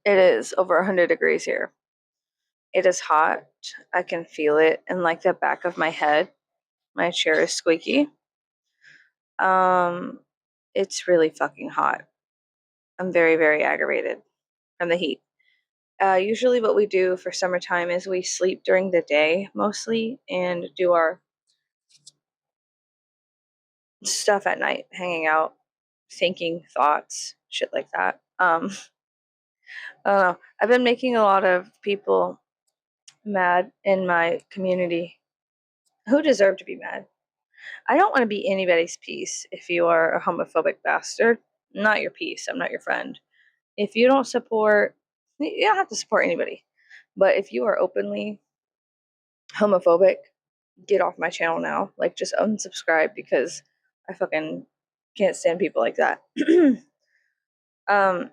It is over 100 degrees here. It is hot. I can feel it in like the back of my head. My chair is squeaky. Um, it's really fucking hot. I'm very, very aggravated from the heat. Usually, what we do for summertime is we sleep during the day mostly and do our stuff at night, hanging out, thinking thoughts, shit like that. I don't know. I've been making a lot of people mad in my community who deserve to be mad. I don't want to be anybody's peace if you are a homophobic bastard. I'm not your peace. I'm not your friend. If you don't support, you don't have to support anybody. But if you are openly homophobic, get off my channel now. Like, just unsubscribe because I fucking can't stand people like that. um,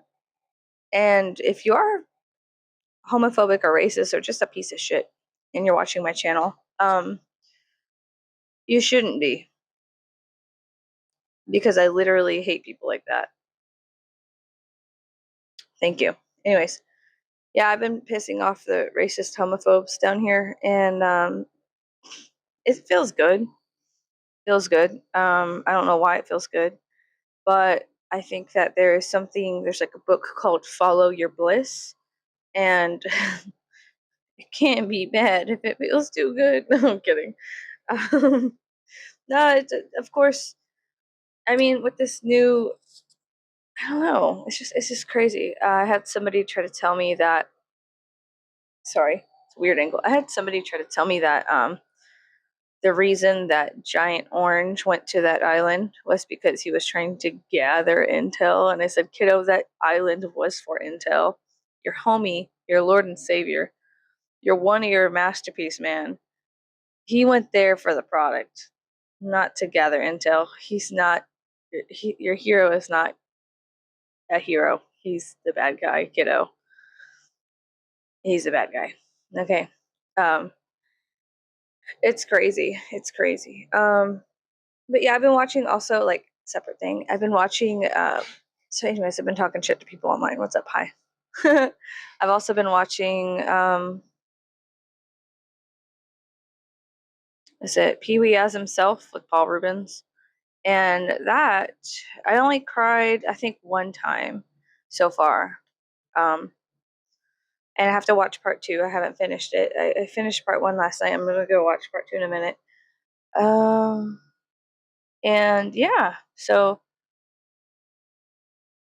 and if you are homophobic or racist or just a piece of shit and you're watching my channel, you shouldn't be, because I literally hate people like that. Thank you. Anyways, yeah, I've been pissing off the racist homophobes down here, and it feels good. Feels good. I don't know why it feels good, but I think that there's like a book called Follow Your Bliss, and it can't be bad if it feels too good. No, I'm kidding. Um, no, of course. I mean, with this new, I don't know. It's just crazy. I had somebody try to tell me that. Sorry, it's a weird angle. I had somebody try to tell me that the reason that Giant Orange went to that island was because he was trying to gather intel. And I said, kiddo, that island was for intel. Your homie, your Lord and Savior, your one of your masterpiece man. He went there for the product, not to gather intel. He's not, your hero is not a hero. He's the bad guy, kiddo. He's the bad guy. Okay. Um, it's crazy. It's crazy. But yeah, I've been watching also, like, separate thing. I've been watching. So, anyways, I've been talking shit to people online. What's up? Hi. I've also been watching. Is it Pee Wee as himself with Paul Rubens? And that I only cried, I think, one time so far. And I have to watch part two. I haven't finished it. I finished part one last night. I'm gonna go watch part two in a minute. And yeah, so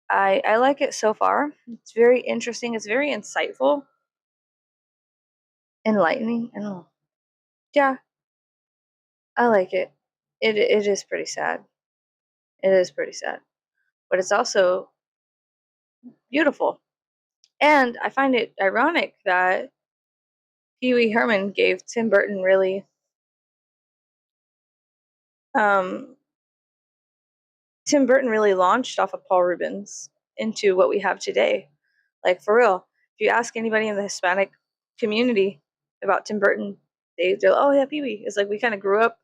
I like it so far. It's very interesting. It's very insightful, enlightening. I don't know. Yeah, I like it. It is pretty sad. It is pretty sad, but it's also beautiful. And I find it ironic that Pee Wee Herman gave Tim Burton really. Um, Tim Burton really launched off of Paul Rubens into what we have today. Like, for real. If you ask anybody in the Hispanic community about Tim Burton, they're like, oh yeah, Pee Wee. It's like we kind of grew up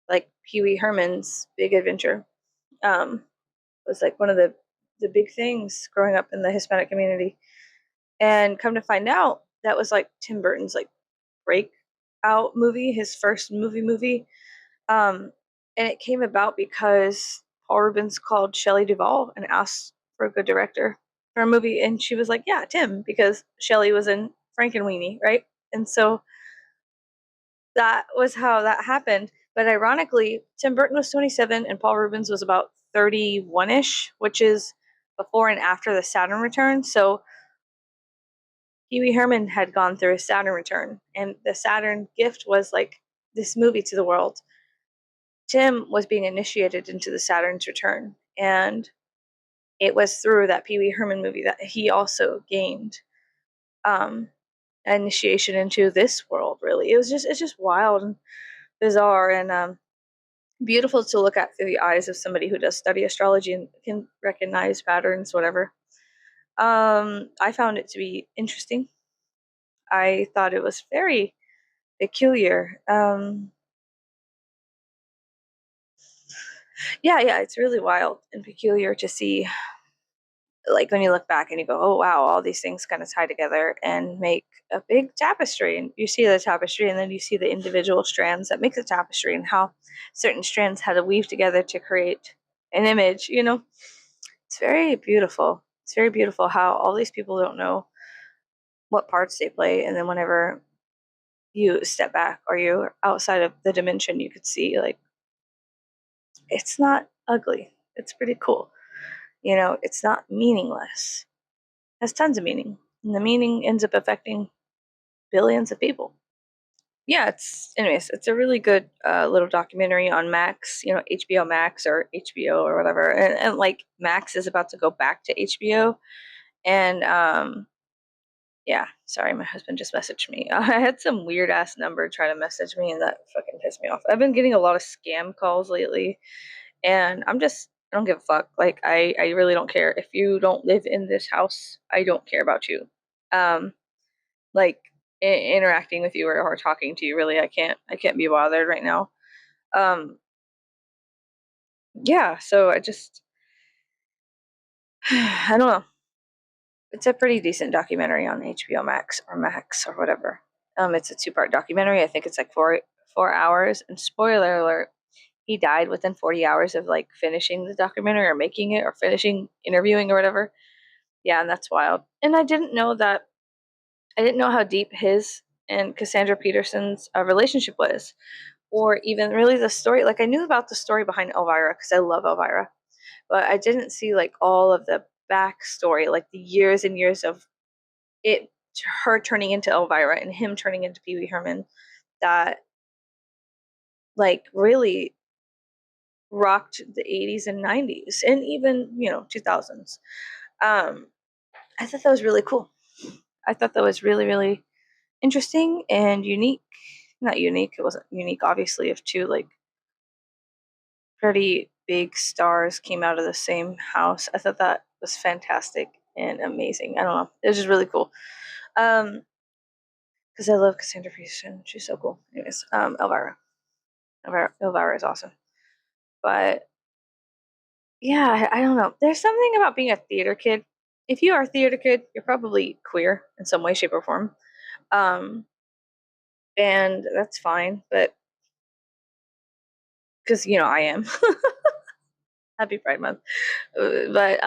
like Pee Wee Herman's Big Adventure. Was like one of the big things growing up in the Hispanic community. And come to find out, that was like Tim Burton's like breakout movie, his first movie. And it came about because Paul Rubens called Shelley Duvall and asked for a good director for a movie, and she was like, "Yeah, Tim," because Shelley was in Frankenweenie, right? And so that was how that happened. But ironically, Tim Burton was 27 and Paul Rubens was about 31ish, which is before and after the Saturn return. So Pee Wee Herman had gone through a Saturn return, and the Saturn gift was like this movie to the world. Tim was being initiated into the Saturn's return, and it was through that Pee Wee Herman movie that he also gained um, initiation into this world. Really, it's just wild and bizarre, and beautiful to look at through the eyes of somebody who does study astrology and can recognize patterns, whatever. I found it to be interesting. I thought it was very peculiar. Yeah, it's really wild and peculiar to see like when you look back and you go, oh wow, all these things kind of tie together and make a big tapestry. And you see the tapestry, and then you see the individual strands that make the tapestry, and how certain strands had to weave together to create an image. It's very beautiful. It's very beautiful how all these people don't know what parts they play, and then whenever you step back or you're outside of the dimension, you could see like it's not ugly. It's pretty cool. It's not meaningless. It has tons of meaning. And the meaning ends up affecting billions of people. Yeah, it's a really good little documentary on Max, HBO Max or HBO or whatever. And like Max is about to go back to HBO. And yeah, sorry, my husband just messaged me. I had some weird ass number try to message me, and that fucking pissed me off. I've been getting a lot of scam calls lately, and I don't give a fuck. Like I really don't care. If you don't live in this house, I don't care about you. Um, like interacting with you or talking to you, really, I can't be bothered right now. Um, yeah, so I don't know. It's a pretty decent documentary on HBO Max or Max or whatever. It's a two-part documentary. I think it's like four hours. And spoiler alert, he died within 40 hours of like finishing the documentary or making it or finishing interviewing or whatever. Yeah, and that's wild. And I didn't know how deep his and Cassandra Peterson's relationship was, or even really the story. Like I knew about the story behind Elvira because I love Elvira, but I didn't see like all of the backstory, like the years and years of it, her turning into Elvira and him turning into Pee Wee Herman, that like really rocked the 80s and 90s and even 2000s. I thought that was really cool. I thought that was really, really interesting and unique. Not unique, it wasn't unique, obviously, if two like pretty big stars came out of the same house. I thought that was fantastic and amazing. I don't know, it was just really cool. Because I love Cassandra Peterson. She's so cool. Anyways, Elvira is awesome. But yeah, I don't know. There's something about being a theater kid. If you are a theater kid, you're probably queer in some way, shape, or form. Um, and that's fine, but because I am. Happy Pride Month. But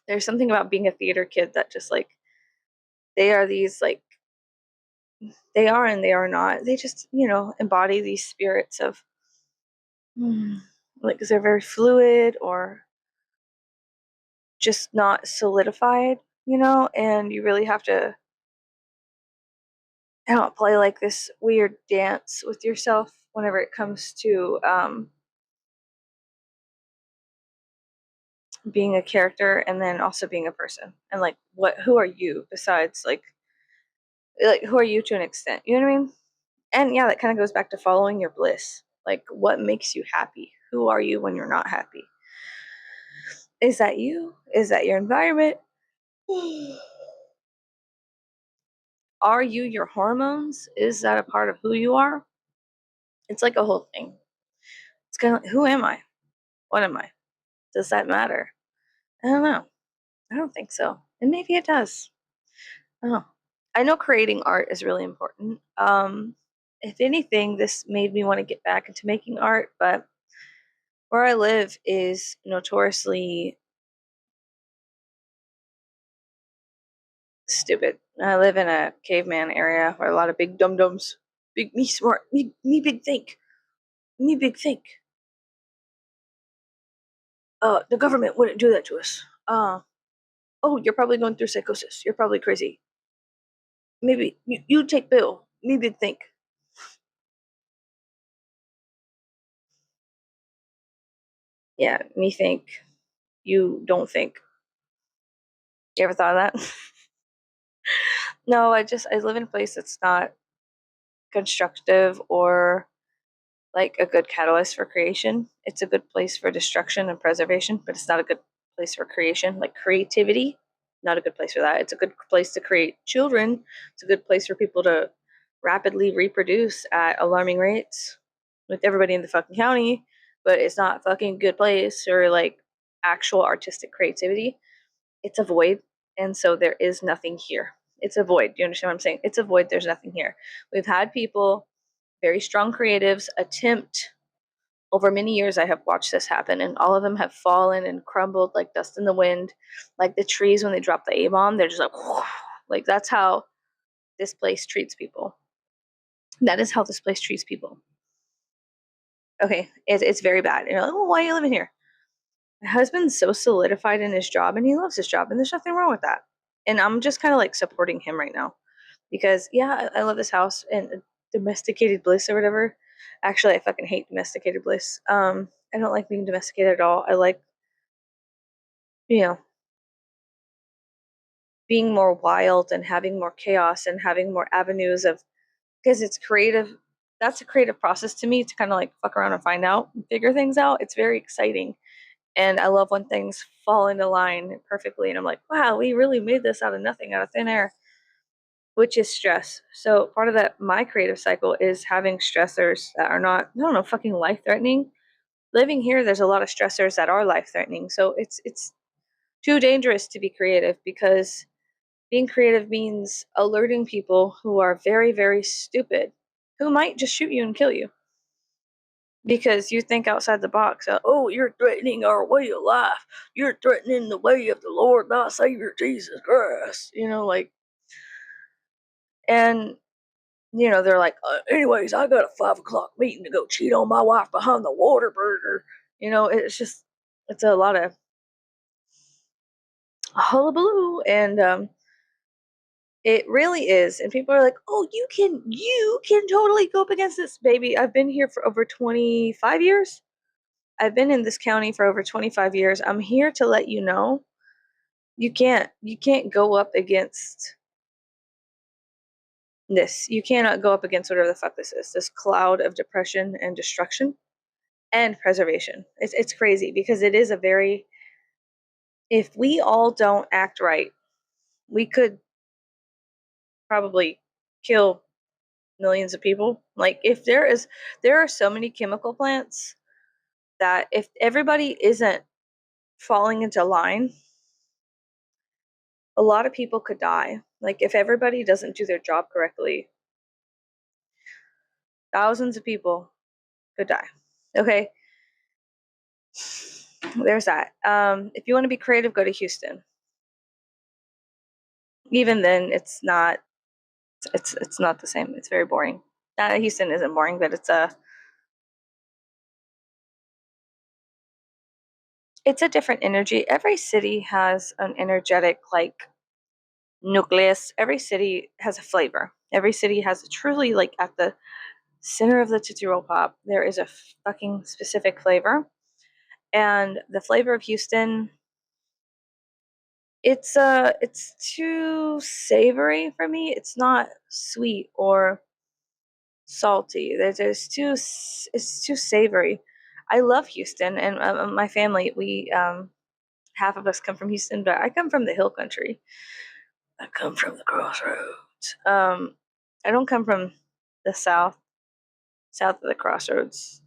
there's something about being a theater kid that just like they are these like they are and they are not. They just embody these spirits of like, because they're very fluid or just not solidified, and you really have to, I don't play like this weird dance with yourself whenever it comes to being a character and then also being a person, and like who are you besides like who are you to an extent, you know what I mean? And yeah, that kind of goes back to following your bliss. Like, what makes you happy? Who are you when you're not happy? Is that you? Is that your environment? Are you your hormones? Is that a part of who you are? It's like a whole thing. It's kind of like, who am I? What am I? Does that matter? I don't know. I don't think so. And maybe it does. I don't know. I know creating art is really important. If anything, this made me want to get back into making art, but where I live is notoriously stupid. I live in a caveman area where a lot of big dum dums, big me smart, me big think, me big think. The government wouldn't do that to us. Oh, you're probably going through psychosis. You're probably crazy. Maybe you take Bill. Me big think. Yeah, me think. You don't think. You ever thought of that? No, I live in a place that's not constructive or like a good catalyst for creation. It's a good place for destruction and preservation, but it's not a good place for creation. Like creativity, not a good place for that. It's a good place to create children. It's a good place for people to rapidly reproduce at alarming rates with everybody in the fucking county, but it's not a fucking good place for like actual artistic creativity. it's a void, and so there is nothing here. It's a void. Do you understand what I'm saying? It's a void, there's nothing here. We've had people, very strong creatives, attempt over many years. I have watched this happen, and all of them have fallen and crumbled like dust in the wind, like the trees when they drop the A-bomb. They're just like, whoosh. Like that's how this place treats people. That is how this place treats people. Okay, it's very bad. You're like, oh, why are you living here? My husband's so solidified in his job, and he loves his job, and there's nothing wrong with that. And I'm just kind of like supporting him right now because yeah, I love this house and domesticated bliss or whatever. Actually, I fucking hate domesticated bliss. I don't like being domesticated at all. I like, you know, being more wild and having more chaos and having more avenues of, because it's creative. That's a creative process to me, to kind of like fuck around and find out and figure things out. It's very exciting. And I love when things fall into line perfectly. And I'm like, wow, we really made this out of nothing, out of thin air, which is stress. So part of that, my creative cycle is having stressors that are not, I don't know, fucking life threatening. Living here, there's a lot of stressors that are life threatening. So it's too dangerous to be creative, because being creative means alerting people who are very, very stupid, who might just shoot you and kill you because you think outside the box. Oh, you're threatening our way of life. You're threatening the way of the Lord, thy Savior, Jesus Christ. Like, and they're like, anyways, I got a 5 o'clock meeting to go cheat on my wife behind the water burger. It's just, it's a lot of hullabaloo, and it really is. And people are like, oh, you can totally go up against this, baby. I've been here for over 25 years. I've been in this county for over 25 years. I'm here to let you know you can't go up against this. You cannot go up against whatever the fuck this is. This cloud of depression and destruction and preservation. It's crazy, because it is a very, if we all don't act right, we could probably kill millions of people. Like, if there are so many chemical plants that if everybody isn't falling into line, a lot of people could die. Like, if everybody doesn't do their job correctly, thousands of people could die. Okay, there's that. If you want to be creative, go to Houston. Even then, it's not the same. It's very boring. Houston isn't boring, but it's a different energy. Every city has an energetic, like, nucleus. Every city has a flavor. Every city has a truly, like, at the center of the Tootsie Roll Pop, there is a fucking specific flavor. And the flavor of Houston, it's too savory for me. It's not sweet or salty. It's too savory. I love Houston, and my family, we half of us come from Houston, but I come from the hill country. I come from the crossroads. I don't come from the south of the crossroads.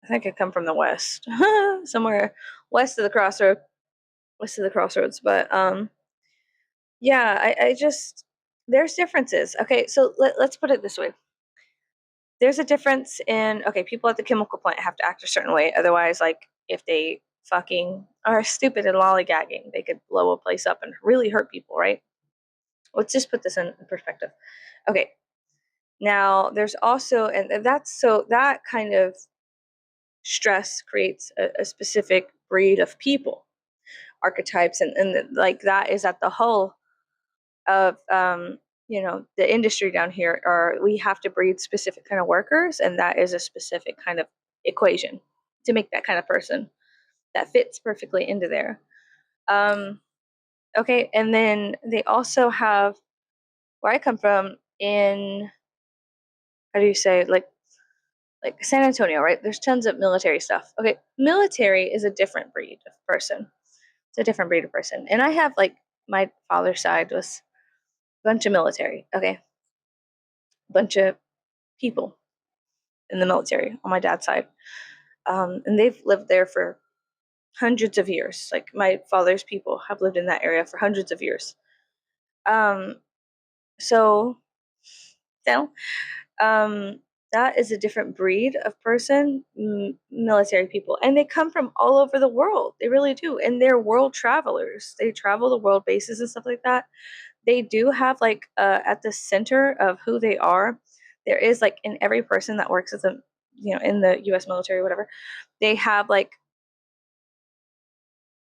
I think I come from the west, somewhere west of the crossroads. But yeah, I just, there's differences. Okay, so let's put it this way. There's a difference in, okay, people at the chemical plant have to act a certain way. Otherwise, like, if they fucking are stupid and lollygagging, they could blow a place up and really hurt people, right? Let's just put this in perspective. Okay, now there's also, and that's, so that kind of stress creates a specific breed of people, archetypes, and like that is at the hull of the industry down here. Or we have to breed specific kind of workers, and that is a specific kind of equation to make that kind of person that fits perfectly into there. Okay, and then they also have, where I come from, in, how do you say, like San Antonio, right? There's tons of military stuff. Okay, military is a different breed of person. It's a different breed of person. And I have, like, my father's side was a bunch of military. Okay, a bunch of people in the military on my dad's side, and they've lived there for hundreds of years. Like my father's people have lived in that area for hundreds of years. So, so that is a different breed of person, military people, and they come from all over the world. They really do, and they're world travelers. They travel the world bases and stuff like that. They do have like at the center of who they are, there is like in every person that works as a in the U.S. military or whatever, they have like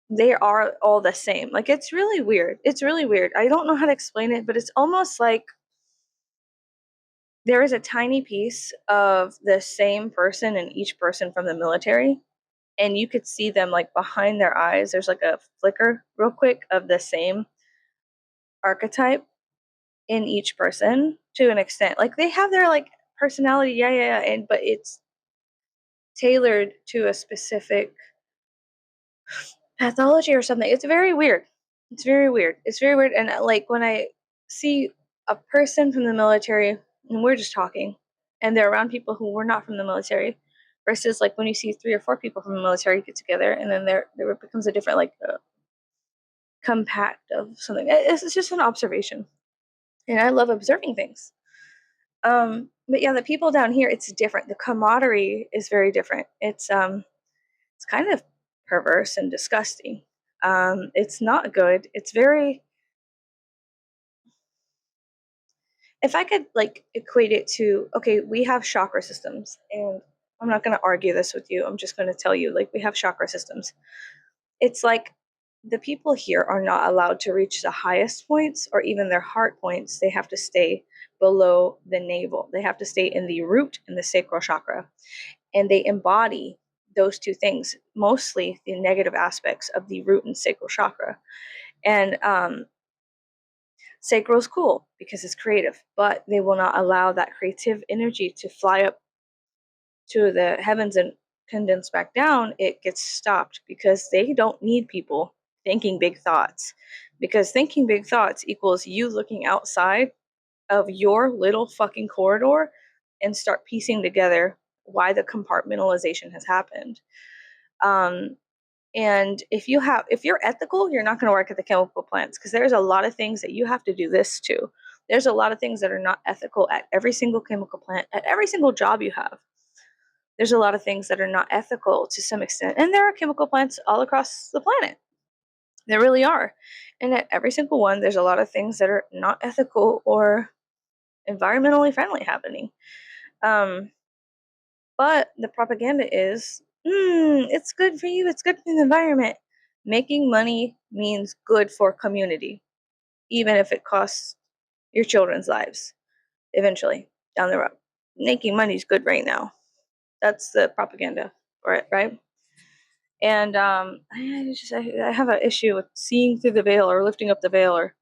they are all the same. Like it's really weird. It's really weird. I don't know how to explain it, but it's almost like there is a tiny piece of the same person in each person from the military, and you could see them like behind their eyes. There's like a flicker real quick of the same archetype in each person to an extent. Like they have their like personality, yeah, and but it's tailored to a specific pathology or something. It's very weird. It's very weird. It's very weird. And like when I see a person from the military and we're just talking and they're around people who were not from the military versus like when you see 3 or 4 people from the military get together and then there becomes a different like compact of something. It's just an observation. And I love observing things. But yeah, the people down here, it's different. The camaraderie is very different. It's kind of perverse and disgusting. It's not good. It's very. If I could like equate it to, okay, we have chakra systems, and I'm not going to argue this with you. I'm just going to tell you, like, we have chakra systems. It's like the people here are not allowed to reach the highest points or even their heart points. They have to stay below the navel. They have to stay in the root and the sacral chakra. And they embody those two things, mostly the negative aspects of the root and sacral chakra. And sacral is cool because it's creative, but they will not allow that creative energy to fly up to the heavens and condense back down. It gets stopped because they don't need people thinking big thoughts, because thinking big thoughts equals you looking outside of your little fucking corridor and start piecing together why the compartmentalization has happened. And if you're ethical, you're not going to work at the chemical plants, because there's a lot of things that you have to do this to. There's a lot of things that are not ethical at every single chemical plant, at every single job you have. There's a lot of things that are not ethical to some extent. And there are chemical plants all across the planet. There really are. And at every single one, there's a lot of things that are not ethical or environmentally friendly happening. But the propaganda is, it's good for you, it's good for the environment. Making money means good for community, even if it costs your children's lives eventually down the road. Making money is good right now. That's the propaganda for it, right? And I have an issue with seeing through the veil or lifting up the veil or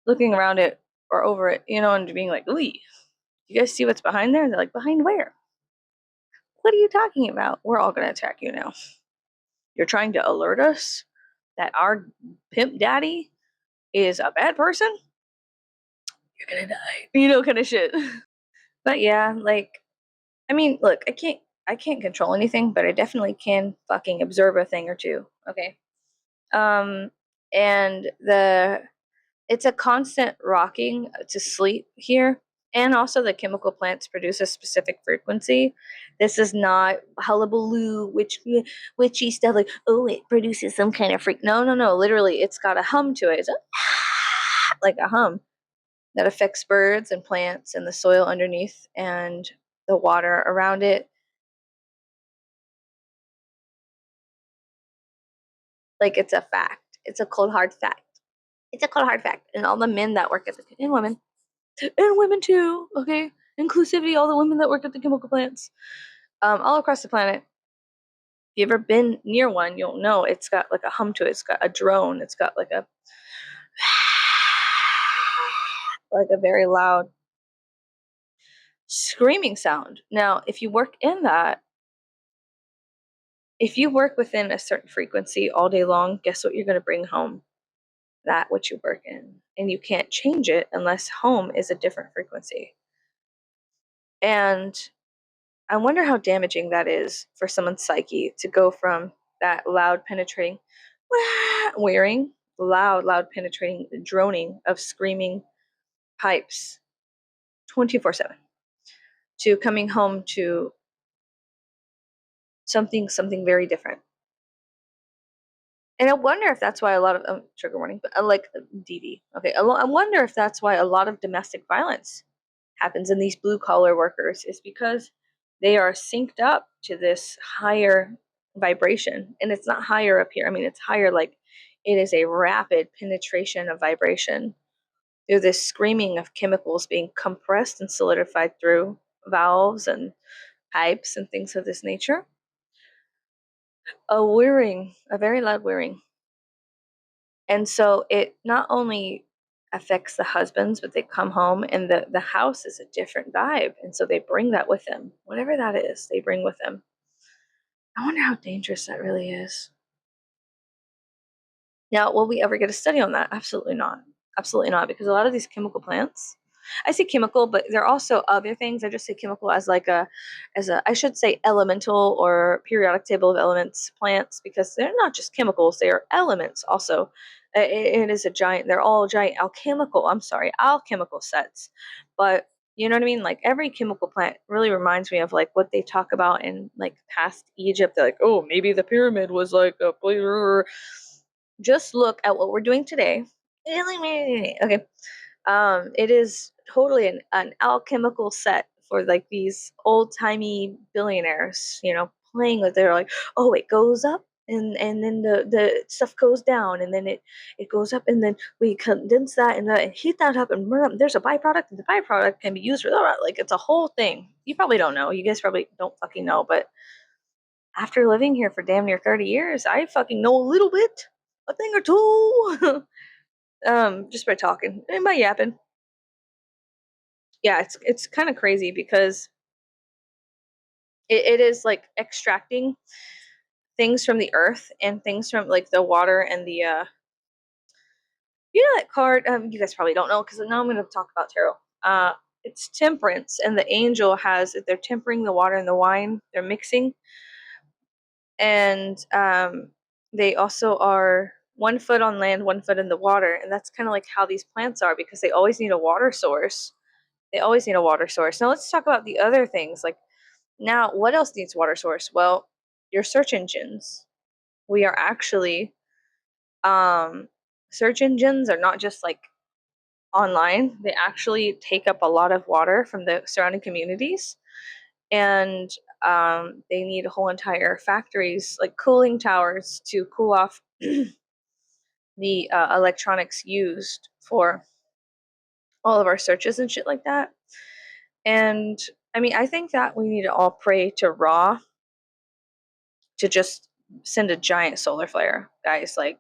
looking around it or over it, and being like, ooh, you guys see what's behind there? And they're like, behind where? What are you talking about? We're all going to attack you now. You're trying to alert us that our pimp daddy is a bad person? You're going to die. Kind of shit. But yeah, like, I mean, look, I can't control anything, but I definitely can fucking observe a thing or two. Okay. And it's a constant rocking to sleep here. And also the chemical plants produce a specific frequency. This is not hullabaloo, witchy stuff like, oh, it produces some kind of freak. No, no, no. Literally, it's got a hum to it. It's like a hum that affects birds and plants and the soil underneath and the water around it. Like it's a fact. It's a cold hard fact. It's a cold hard fact. And all the men that work at and women too, okay? Inclusivity, all the women that work at the chemical plants, all across the planet. If you've ever been near one, you'll know it's got like a hum to it. It's got a drone. It's got like a like a very loud screaming sound. Now, if you work in that, if you work within a certain frequency all day long, guess what you're going to bring home? That which you work in. And you can't change it unless home is a different frequency. And I wonder how damaging that is for someone's psyche to go from that loud penetrating wearing loud penetrating droning of screaming pipes 24/7 to coming home to something very different. And I wonder if that's why a lot of trigger warning, but like DV. Okay, I wonder if that's why a lot of domestic violence happens in these blue collar workers is because they are synced up to this higher vibration, and it's not higher up here. I mean, it's higher like it is a rapid penetration of vibration through this screaming of chemicals being compressed and solidified through valves and pipes and things of this nature. A whirring, a very loud whirring. And so it not only affects the husbands, but they come home and the house is a different vibe. And so they bring that with them. Whatever that is, they bring with them. I wonder how dangerous that really is. Now, will we ever get a study on that? Absolutely not. Absolutely not, because a lot of these chemical plants, I say chemical, but there are also other things. I just say chemical as like I should say elemental or periodic table of elements plants, because they're not just chemicals, they are elements also. It is a giant, they're all giant alchemical sets. But you know what I mean? Like every chemical plant really reminds me of like what they talk about in like past Egypt. They're like, oh, maybe the pyramid was like a just look at what we're doing today. Okay. It is totally an alchemical set for like these old timey billionaires, playing with. They're like, oh, it goes up and then the stuff goes down and then it goes up and then we condense that and heat that up and there's a byproduct and the byproduct can be used for like it's a whole thing. You probably don't know. You guys probably don't fucking know, but after living here for damn near 30 years, I fucking know a little bit, a thing or two. Just by talking and by yapping. Yeah, it's kind of crazy because it is like extracting things from the earth and things from like the water and the that card. You guys probably don't know because now I'm going to talk about tarot. It's temperance, and the angel has they're tempering the water and the wine. They're mixing, and they also are 1 foot on land, 1 foot in the water, and that's kind of like how these plants are because they always need a water source. They always need a water source. Now let's talk about the other things. Like now, what else needs water source? Well, your search engines. We are actually search engines are not just like online. They actually take up a lot of water from the surrounding communities, and they need whole entire factories like cooling towers to cool off the electronics used for all of our searches and shit like that. And I mean, I think that we need to all pray to Ra to just send a giant solar flare, guys. Like,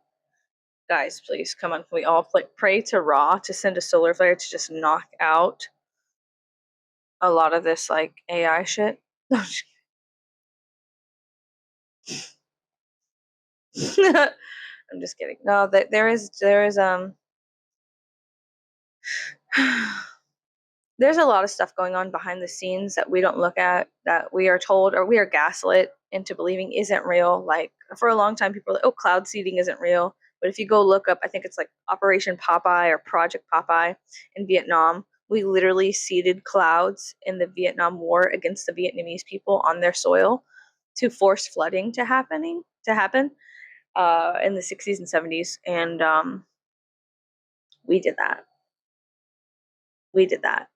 guys, please come on. Can we all pray to Ra to send a solar flare to just knock out a lot of this like AI shit? I'm just kidding. No, there is there's a lot of stuff going on behind the scenes that we don't look at, that we are told or we are gaslit into believing isn't real. Like for a long time, people were like, oh, cloud seeding isn't real. But if you go look up, I think it's like Operation Popeye or Project Popeye in Vietnam. We literally seeded clouds in the Vietnam War against the Vietnamese people on their soil to force flooding to happen in the 60s and 70s. And we did that. We did that.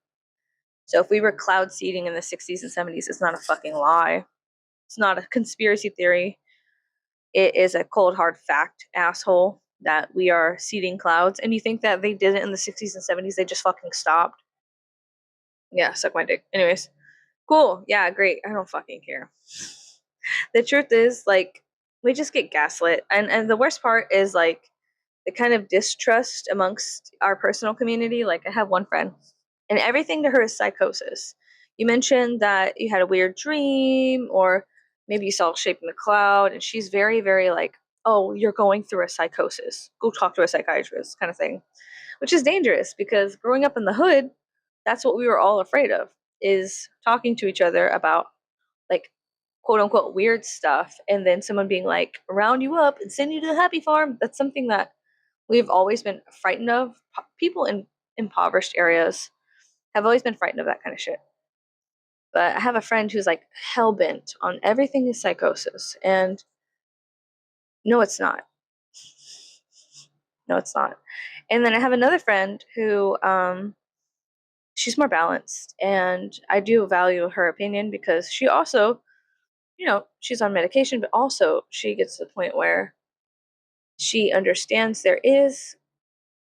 So if we were cloud seeding in the 60s and 70s, it's not a fucking lie. It's not a conspiracy theory. It is a cold hard fact, asshole, that we are seeding clouds. And you think that they did it in the 60s and 70s, they just fucking stopped? Yeah, suck my dick. Anyways, cool. Yeah, great. I don't fucking care. The truth is, like, we just get gaslit. And the worst part is, like, the kind of distrust amongst our personal community. Like, I have one friend, and everything to her is psychosis. You mentioned that you had a weird dream, or maybe you saw a shape in the cloud, and she's very, very like, oh, you're going through a psychosis. Go talk to a psychiatrist, kind of thing, which is dangerous because growing up in the hood, that's what we were all afraid of, is talking to each other about like quote unquote weird stuff, and then someone being like, round you up and send you to the happy farm. That's something that we've always been frightened of. People in impoverished areas have always been frightened of that kind of shit. But I have a friend who's like hell bent on everything is psychosis, and no, it's not. No, it's not. And then I have another friend who, she's more balanced, and I do value her opinion because she also, she's on medication, but also she gets to the point where she understands there is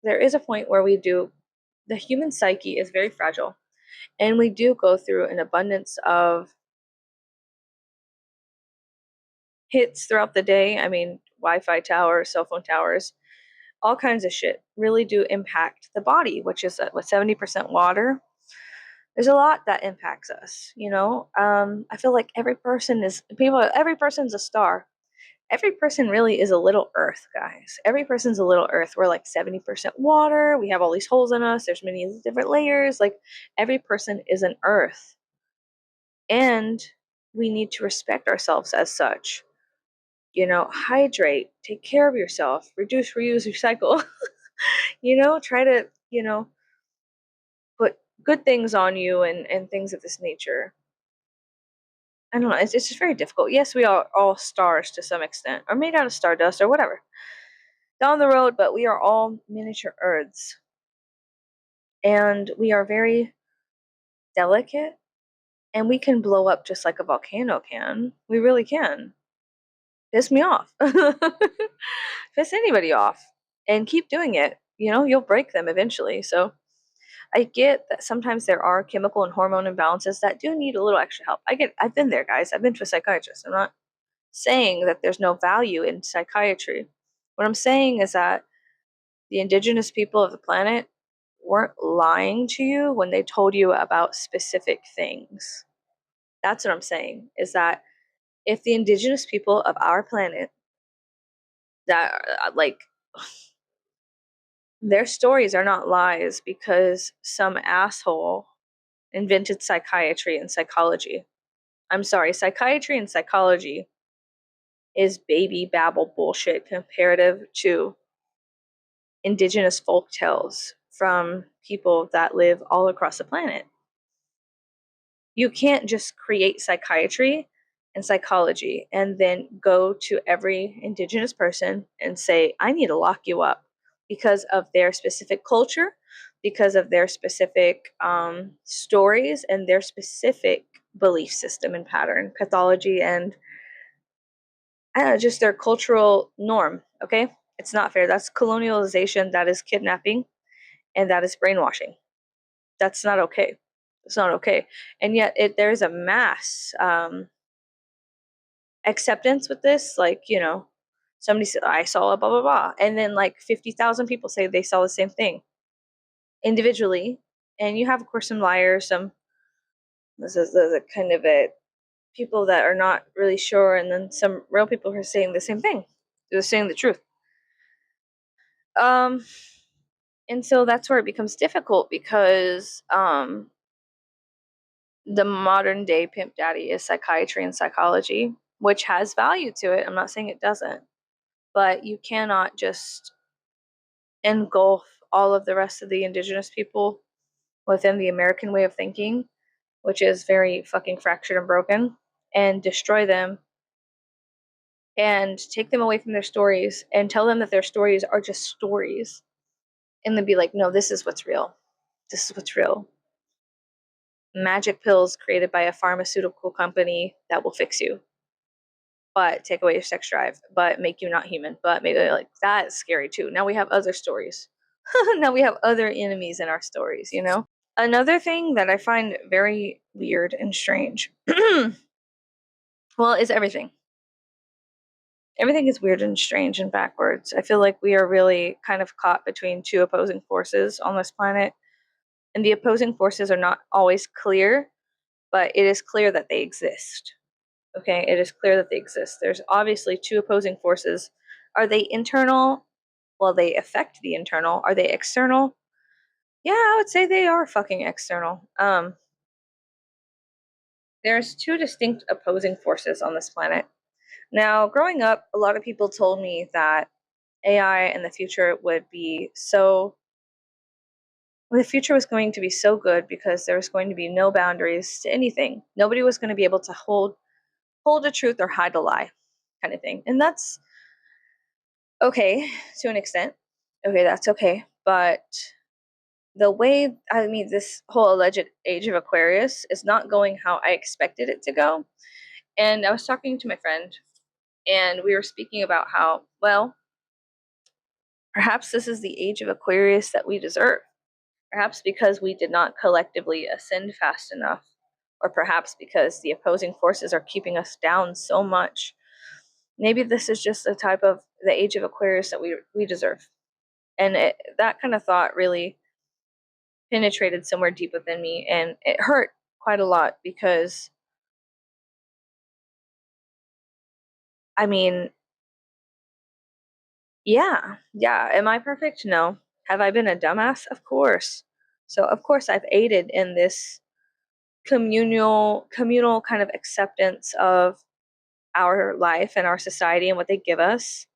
a point where the human psyche is very fragile, and we do go through an abundance of hits throughout the day. I mean, Wi-Fi towers, cell phone towers, all kinds of shit really do impact the body, which is what, 70% water. There's a lot that impacts us. I feel like every person's a star. Every person really is a little earth, guys. Every person's a little earth. We're like 70% water. We have all these holes in us. There's many different layers. Like every person is an earth. And we need to respect ourselves as such. Hydrate, take care of yourself, reduce, reuse, recycle. Try to, put good things on you and things of this nature. I don't know. It's just very difficult. Yes, we are all stars to some extent, or made out of stardust or whatever. Down the road, but we are all miniature Earths. And we are very delicate, and we can blow up just like a volcano can. We really can. Piss me off. Piss anybody off. And keep doing it. You'll break them eventually. So I get that sometimes there are chemical and hormone imbalances that do need a little extra help. I've been there, guys. I've been to a psychiatrist. I'm not saying that there's no value in psychiatry. What I'm saying is that the indigenous people of the planet weren't lying to you when they told you about specific things. That's what I'm saying, is that if the indigenous people of our planet that like their stories are not lies because some asshole invented psychiatry and psychology. I'm sorry, psychiatry and psychology is baby babble bullshit comparative to indigenous folk tales from people that live all across the planet. You can't just create psychiatry and psychology and then go to every indigenous person and say, I need to lock you up because of their specific culture, because of their specific stories, and their specific belief system and pattern, pathology, and I don't know, just their cultural norm. Okay? It's not fair. That's colonialization, that is kidnapping, and that is brainwashing. That's not okay. It's not okay. And yet there's a mass acceptance with this. Like, somebody said, I saw a blah, blah, blah. And then like 50,000 people say they saw the same thing individually. And you have, of course, some liars, this is the kind of people that are not really sure. And then some real people who are saying the same thing. They're saying the truth. Um, and so that's where it becomes difficult because the modern day pimp daddy is psychiatry and psychology, which has value to it. I'm not saying it doesn't, but you cannot just engulf all of the rest of the indigenous people within the American way of thinking, which is very fucking fractured and broken, and destroy them and take them away from their stories and tell them that their stories are just stories. And then be like, no, this is what's real. This is what's real. Magic pills created by a pharmaceutical company that will fix you, but take away your sex drive, but make you not human, but maybe like that's scary too. Now we have other stories. Now we have other enemies in our stories. Another thing that I find very weird and strange, well, is everything. Everything is weird and strange and backwards. I feel like we are really kind of caught between two opposing forces on this planet, and the opposing forces are not always clear, but it is clear that they exist. Okay, it is clear that they exist. There's obviously two opposing forces. Are they internal? Well, they affect the internal. Are they external? Yeah, I would say they are fucking external. there's two distinct opposing forces on this planet. Now, growing up, a lot of people told me that AI in the future would be so the future was going to be so good because there was going to be no boundaries to anything. Nobody was going to be able to hold a truth or hide a lie, kind of thing. And that's okay to an extent. Okay, that's okay. But the way, I mean, this whole alleged age of Aquarius is not going how I expected it to go. And I was talking to my friend, and we were speaking about how, well, perhaps this is the age of Aquarius that we deserve. Perhaps because we did not collectively ascend fast enough, or perhaps because the opposing forces are keeping us down so much. Maybe this is just the age of Aquarius that we deserve. And that kind of thought really penetrated somewhere deep within me, and it hurt quite a lot because, I mean, yeah. Am I perfect? No. Have I been a dumbass? Of course. So of course I've aided in this communal kind of acceptance of our life and our society and what they give us.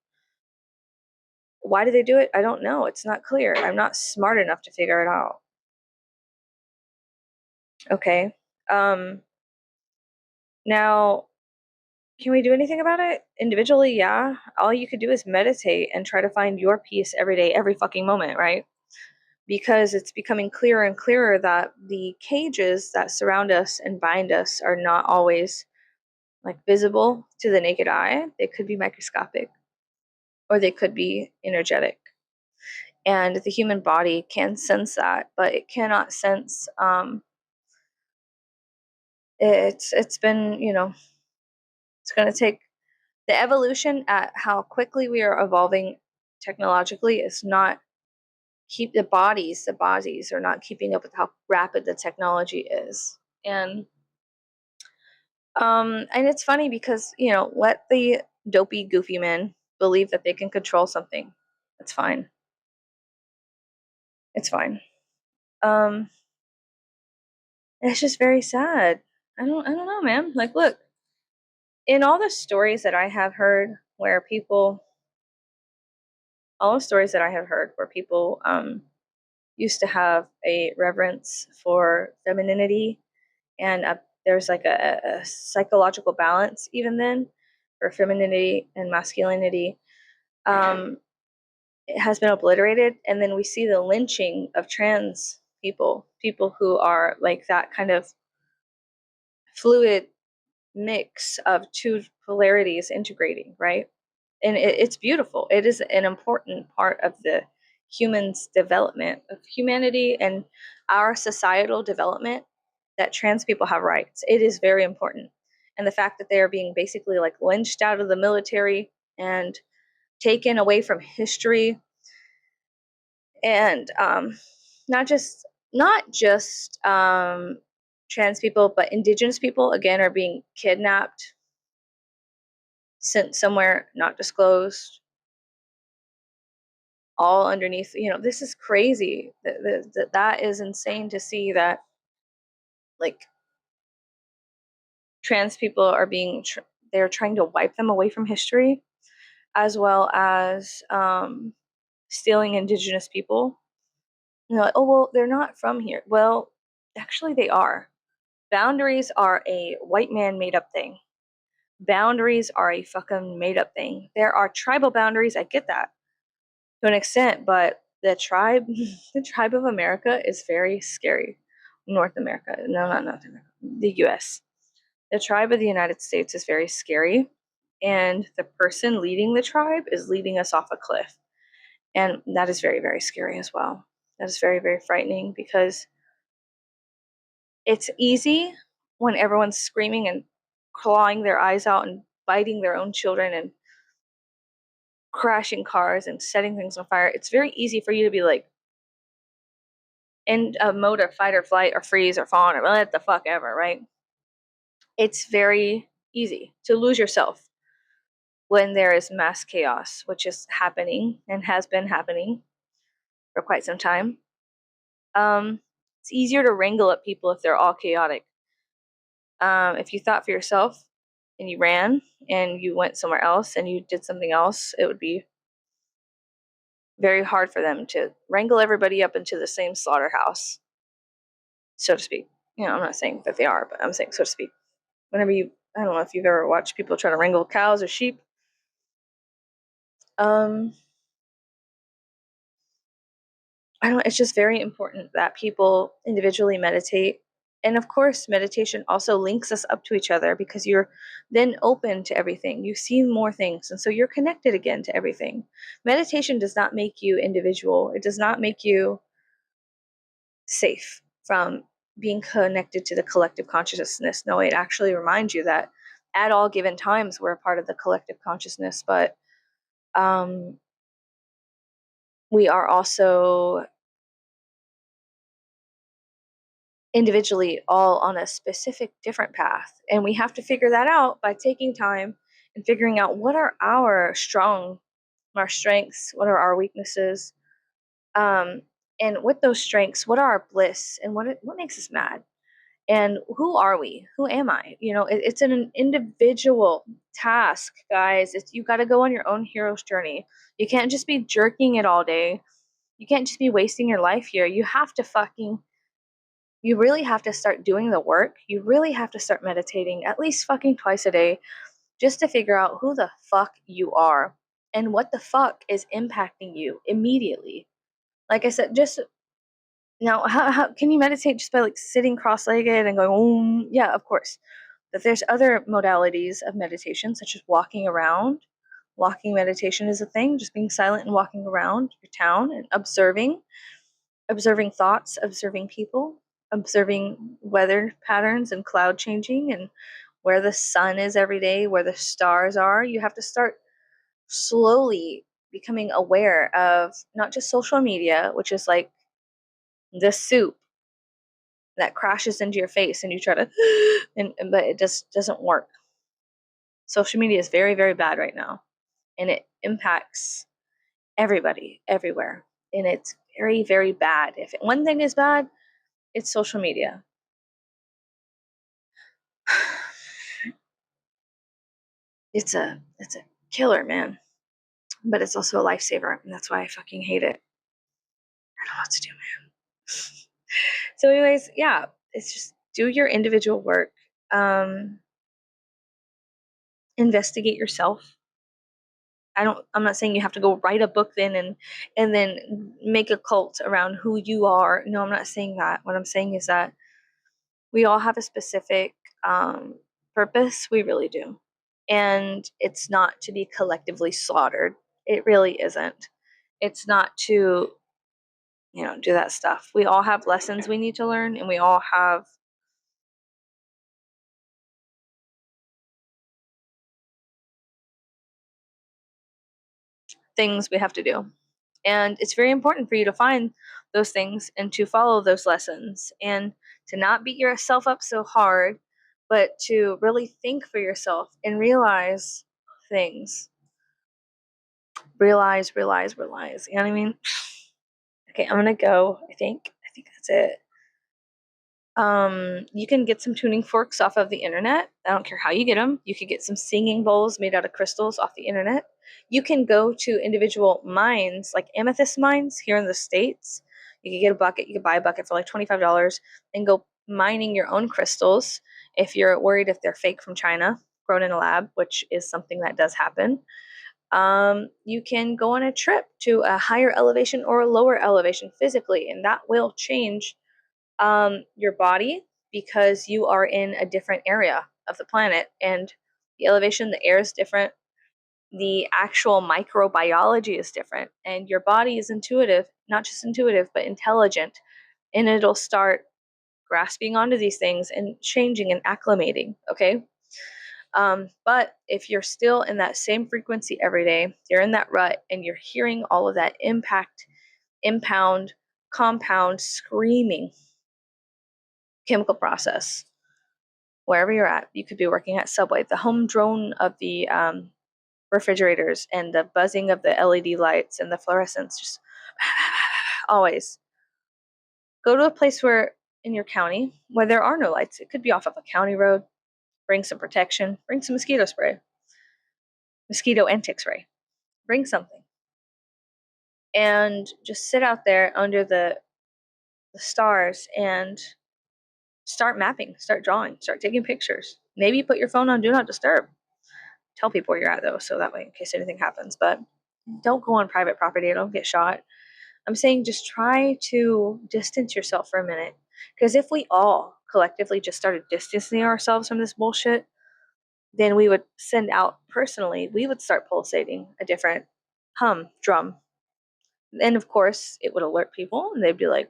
Why do they do it? I don't know. It's not clear. I'm not smart enough to figure it out. Okay. Now, can we do anything about it? Individually, yeah. All you could do is meditate and try to find your peace every day, every fucking moment, right? Because it's becoming clearer and clearer that the cages that surround us and bind us are not always like visible to the naked eye. They could be microscopic or they could be energetic. And the human body can sense that, but it cannot sense. It's been, it's going to take the evolution at how quickly we are evolving technologically is not keep the bodies are not keeping up with how rapid the technology is. And it's funny because, let the dopey goofy men believe that they can control something. It's fine. It's fine. um it's just very sad. I don't know, man. Like, look, in all the stories that I have heard where people all the stories that I have heard where people used to have a reverence for femininity, and there's like a psychological balance even then for femininity and masculinity. It has been obliterated, and then we see the lynching of trans people who are like that kind of fluid mix of two polarities integrating, right? And it's beautiful. It is an important part of the human's development of humanity and our societal development, that trans people have rights. It is very important. And the fact that they are being basically like lynched out of the military and taken away from history, and not just trans people, but indigenous people again are being kidnapped, sent somewhere not disclosed, all underneath. This is crazy. That is insane to see that, like, trans people are they're trying to wipe them away from history, as well as stealing indigenous people. Like, oh well, they're not from here. Well, actually they are. Boundaries are a white man made up thing. Boundaries are a fucking made up thing. There are tribal boundaries. I get that to an extent, but the tribe, the tribe of America is very scary. North America, no, not North America, the U.S. The tribe of the United States is very scary, and the person leading the tribe is leading us off a cliff, and that is very, very scary as well. That is very, very frightening because it's easy when everyone's screaming and clawing their eyes out and biting their own children and crashing cars and setting things on fire. It's very easy for you to be like in a mode of fight or flight or freeze or fawn or what the fuck ever, right? It's very easy to lose yourself when there is mass chaos, which is happening and has been happening for quite some time. It's easier to wrangle up people if they're all chaotic. If you thought for yourself and you ran and you went somewhere else and you did something else, it would be very hard for them to wrangle everybody up into the same slaughterhouse, so to speak. You know, I'm not saying that they are, but I'm saying so to speak. Whenever I don't know if you've ever watched people try to wrangle cows or sheep. It's just very important that people individually meditate. And of course, meditation also links us up to each other because you're then open to everything. You see more things. And so you're connected again to everything. Meditation does not make you individual, it does not make you safe from being connected to the collective consciousness. No, it actually reminds you that at all given times we're a part of the collective consciousness, but we are also individually all on a specific different path, and we have to figure that out by taking time and figuring out what are our strengths, what are our weaknesses, and with those strengths, what are our bliss, and what makes us mad, and who are we, who am I. It's an individual task, guys. You got to go on your own hero's journey. You can't just be jerking it all day. You can't just be wasting your life here. You really have to start doing the work. You really have to start meditating at least fucking twice a day just to figure out who the fuck you are and what the fuck is impacting you immediately. Like I said, just now, how can you meditate just by like sitting cross-legged and going, yeah, of course. But there's other modalities of meditation, such as walking around. Walking meditation is a thing, just being silent and walking around your town and observing thoughts, observing people, observing weather patterns and cloud changing and where the sun is every day, where the stars are. You have to start slowly becoming aware of not just social media, which is like the soup that crashes into your face and you try to, but it just doesn't work. Social media is very, very bad right now, and it impacts everybody, everywhere. And it's very, very bad. If one thing is bad, it's social media. It's a killer, man. But it's also a lifesaver, and that's why I fucking hate it. I don't know what to do, man. So anyways, yeah, it's just do your individual work. Investigate yourself. I'm not saying you have to go write a book then and then make a cult around who you are. No, I'm not saying that. What I'm saying is that we all have a specific purpose. We really do. And it's not to be collectively slaughtered. It really isn't. It's not to, do that stuff. We all have lessons we need to learn, and we all have things we have to do. And it's very important for you to find those things and to follow those lessons and to not beat yourself up so hard, but to really think for yourself and realize things. Realize. You know what I mean? Okay, I'm gonna go. I think that's it. You can get some tuning forks off of the internet. I don't care how you get them. You could get some singing bowls made out of crystals off the internet. You can go to individual mines, like amethyst mines here in the States. You can get a bucket. You can buy a bucket for like $25 and go mining your own crystals. If you're worried if they're fake from China, grown in a lab, which is something that does happen. You can go on a trip to a higher elevation or a lower elevation physically, and that will change your body because you are in a different area of the planet, and the elevation, the air is different, the actual microbiology is different, and your body is intuitive, not just intuitive but intelligent, and it'll start grasping onto these things and changing and acclimating. Okay. But if you're still in that same frequency every day, you're in that rut and you're hearing all of that impound, compound screaming chemical process wherever you're at. You could be working at Subway, the home drone of the refrigerators and the buzzing of the LED lights and the fluorescence, just always go to a place where in your county where there are no lights. It could be off of a county road, Bring some protection. Bring some mosquito spray. Mosquito and tick spray. Bring something. And just sit out there under the stars and start mapping, start drawing, start taking pictures. Maybe put your phone on do not disturb. Tell people where you're at though, so that way in case anything happens. But don't go on private property, don't get shot. I'm saying just try to distance yourself for a minute. Because if we all collectively just started distancing ourselves from this bullshit, then we would send out personally, we would start pulsating a different drum. And of course, it would alert people and they'd be like,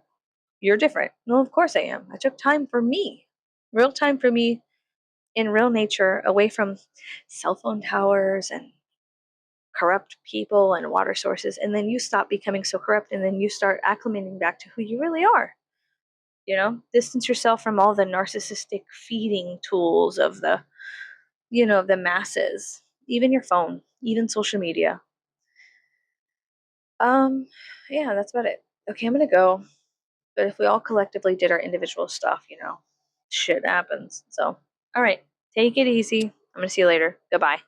you're different. No, of course I am. I took time for me, real time for me in real nature, away from cell phone towers and corrupt people and water sources. And then you stop becoming so corrupt and then you start acclimating back to who you really are. You know, distance yourself from all the narcissistic feeding tools of the masses, even your phone, even social media. Yeah, that's about it. Okay, I'm gonna go. But if we all collectively did our individual stuff, shit happens. So, all right, take it easy. I'm gonna see you later. Goodbye.